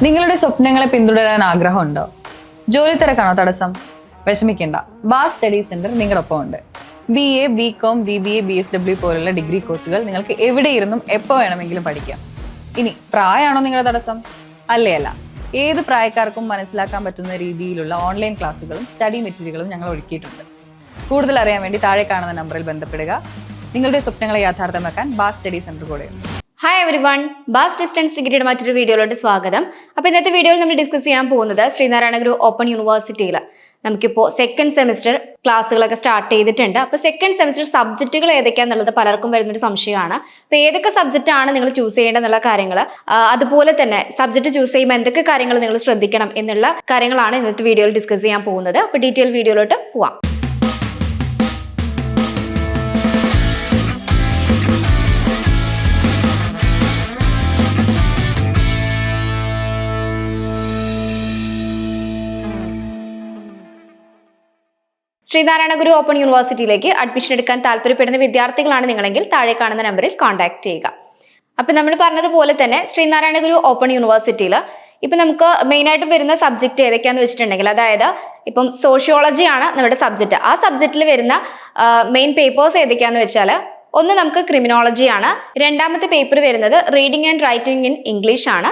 നിങ്ങളുടെ സ്വപ്നങ്ങളെ പിന്തുടരാൻ ആഗ്രഹമുണ്ടോ? ജോലി തിരക്കാണോ തടസ്സം? വിഷമിക്കേണ്ട, ബാസ് സ്റ്റഡി സെന്റർ നിങ്ങളൊപ്പം ഉണ്ട്. BA, BCom, BBA, BSW പോലുള്ള ഡിഗ്രി കോഴ്സുകൾ നിങ്ങൾക്ക് എവിടെയിരുന്നും എപ്പോൾ വേണമെങ്കിലും പഠിക്കാം. ഇനി പ്രായമാണോ നിങ്ങളുടെ തടസ്സം? അല്ല. ഏത് പ്രായക്കാർക്കും മനസ്സിലാക്കാൻ പറ്റുന്ന രീതിയിലുള്ള ഓൺലൈൻ ക്ലാസ്സുകളും സ്റ്റഡി മെറ്റീരിയലുകളും ഞങ്ങൾ ഒരുക്കിയിട്ടുണ്ട്. കൂടുതൽ അറിയാൻ വേണ്ടി താഴെ കാണുന്ന നമ്പറിൽ ബന്ധപ്പെടുക. നിങ്ങളുടെ സ്വപ്നങ്ങളെ യാഥാർത്ഥ്യമാക്കാൻ ബാസ് സ്റ്റഡി സെന്റർ കൂടെയുണ്ട്. ഹായ് എവരിവൺ, ബാസ് ഡിസ്റ്റൻസ് ഡിഗ്രിയുടെ മറ്റൊരു വീഡിയോയിലോട്ട് സ്വാഗതം. അപ്പോൾ ഇന്നത്തെ വീഡിയോയിൽ നമ്മൾ ഡിസ്കസ് ചെയ്യാൻ പോകുന്നത് ശ്രീനാരായണ ഗുരു ഓപ്പൺ യൂണിവേഴ്സിറ്റിയിൽ നമുക്കിപ്പോൾ സെക്കൻഡ് സെമിസ്റ്റർ ക്ലാസ്സുകളൊക്കെ സ്റ്റാർട്ട് ചെയ്തിട്ടുണ്ട്. അപ്പോൾ സെക്കൻഡ് സെമിസ്റ്റർ സബ്ജക്റ്റുകൾ ഏതൊക്കെയാണെന്നുള്ളത് പലർക്കും വരുന്നൊരു സംശയമാണ്. അപ്പോൾ ഏതൊക്കെ സബ്ജക്റ്റ് ആണ് നിങ്ങൾ ചൂസ് ചെയ്യേണ്ടതെന്നുള്ള കാര്യങ്ങൾ, അതുപോലെ തന്നെ സബ്ജക്റ്റ് ചൂസ് ചെയ്യുമ്പോൾ എന്തൊക്കെ കാര്യങ്ങൾ നിങ്ങൾ ശ്രദ്ധിക്കണം എന്നുള്ള കാര്യങ്ങളാണ് ഇന്നത്തെ വീഡിയോയിൽ ഡിസ്കസ് ചെയ്യാൻ പോകുന്നത്. അപ്പോൾ ഡീറ്റെയിൽ വീഡിയോയിലോട്ട് പോവാം. ശ്രീനാരായണ ഗുരു ഓപ്പൺ യൂണിവേഴ്സിറ്റിയിലേക്ക് അഡ്മിഷൻ എടുക്കാൻ താല്പര്യപ്പെടുന്ന വിദ്യാർത്ഥികളാണ് നിങ്ങളെങ്കിൽ താഴെ കാണുന്ന നമ്പറിൽ കോൺടാക്ട് ചെയ്യുക. അപ്പം നമ്മൾ പറഞ്ഞതുപോലെ തന്നെ ശ്രീനാരായണ ഗുരു ഓപ്പൺ യൂണിവേഴ്സിറ്റിയിൽ ഇപ്പം നമുക്ക് മെയിനായിട്ട് വരുന്ന സബ്ജക്റ്റ് ഏതൊക്കെയാണെന്ന് വെച്ചിട്ടുണ്ടെങ്കിൽ, അതായത് ഇപ്പം സോഷ്യോളജി ആണ് നമ്മുടെ സബ്ജക്റ്റ്. ആ സബ്ജക്റ്റിൽ വരുന്ന മെയിൻ പേപ്പേഴ്സ് ഏതൊക്കെയാണെന്ന് വെച്ചാൽ, ഒന്ന് നമുക്ക് ക്രിമിനോളജി ആണ്, രണ്ടാമത്തെ പേപ്പർ വരുന്നത് reading and writing in English ആണ്,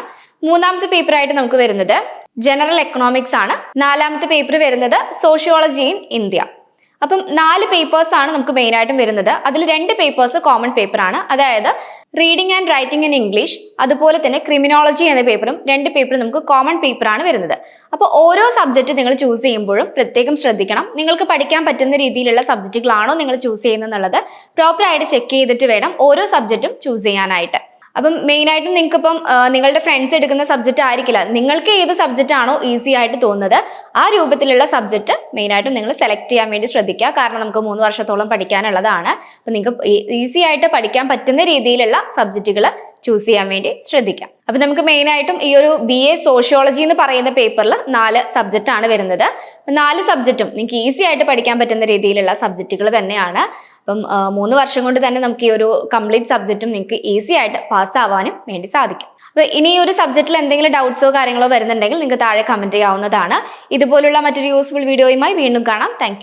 മൂന്നാമത്തെ പേപ്പറായിട്ട് നമുക്ക് വരുന്നത് ജനറൽ എക്കണോമിക്സ് ആണ്, നാലാമത്തെ പേപ്പർ വരുന്നത് സോഷ്യോളജി ഇൻ ഇന്ത്യ. അപ്പം 4 പേപ്പേഴ്സ് ആണ് നമുക്ക് മെയിൻ ആയിട്ടും വരുന്നത്. അതിൽ 2 പേപ്പേഴ്സ് കോമൺ പേപ്പർ ആണ്, അതായത് reading and writing in English, അതുപോലെ തന്നെ ക്രിമിനോളജി എന്ന പേപ്പറും 2 പേപ്പറും നമുക്ക് കോമൺ പേപ്പർ ആണ് വരുന്നത്. അപ്പോൾ ഓരോ സബ്ജക്റ്റ് നിങ്ങൾ ചൂസ് ചെയ്യുമ്പോഴും പ്രത്യേകം ശ്രദ്ധിക്കണം. നിങ്ങൾക്ക് പഠിക്കാൻ പറ്റുന്ന രീതിയിലുള്ള സബ്ജക്റ്റുകളാണോ നിങ്ങൾ ചൂസ് ചെയ്യുന്നത് പ്രോപ്പറായിട്ട് ചെക്ക് ചെയ്തിട്ട് വേണം ഓരോ സബ്ജക്റ്റും ചൂസ് ചെയ്യാനായിട്ട്. അപ്പം മെയിനായിട്ടും നിങ്ങൾക്ക് ഇപ്പം നിങ്ങളുടെ ഫ്രണ്ട്സ് എടുക്കുന്ന സബ്ജക്റ്റ് ആയിരിക്കില്ല, നിങ്ങൾക്ക് ഏത് സബ്ജക്റ്റ് ആണോ ഈസി ആയിട്ട് തോന്നുന്നത് ആ രൂപത്തിലുള്ള സബ്ജക്റ്റ് മെയിനായിട്ടും നിങ്ങൾ സെലക്ട് ചെയ്യാൻ വേണ്ടി ശ്രദ്ധിക്കുക. കാരണം നമുക്ക് 3 വർഷത്തോളം പഠിക്കാനുള്ളതാണ്. അപ്പം നിങ്ങൾക്ക് ഈസി ആയിട്ട് പഠിക്കാൻ പറ്റുന്ന രീതിയിലുള്ള സബ്ജക്റ്റുകൾ ചൂസ് ചെയ്യാൻ വേണ്ടി ശ്രദ്ധിക്കാം. അപ്പം നമുക്ക് മെയിനായിട്ടും ഈ ഒരു BA സോഷ്യോളജി എന്ന് പറയുന്ന പേപ്പറിൽ 4 സബ്ജക്റ്റ് ആണ് വരുന്നത്. 4 സബ്ജക്റ്റും നിങ്ങൾക്ക് ഈസി ആയിട്ട് പഠിക്കാൻ പറ്റുന്ന രീതിയിലുള്ള സബ്ജക്റ്റുകൾ തന്നെയാണ്. അപ്പം 3 വർഷം കൊണ്ട് തന്നെ നമുക്ക് ഈ ഒരു കംപ്ലീറ്റ് സബ്ജക്റ്റും നിങ്ങൾക്ക് ഈസി ആയിട്ട് പാസ്സാവാനും വേണ്ടി സാധിക്കും. അപ്പോൾ ഇനി ഈ ഒരു സബ്ജക്റ്റിൽ എന്തെങ്കിലും ഡൗട്ട്സോ കാര്യങ്ങളോ വരുന്നുണ്ടെങ്കിൽ നിങ്ങൾക്ക് താഴെ കമൻറ്റ് ചെയ്യാവുന്നതാണ്. ഇതുപോലുള്ള മറ്റൊരു യൂസ്ഫുൾ വീഡിയോയുമായി വീണ്ടും കാണാം. താങ്ക്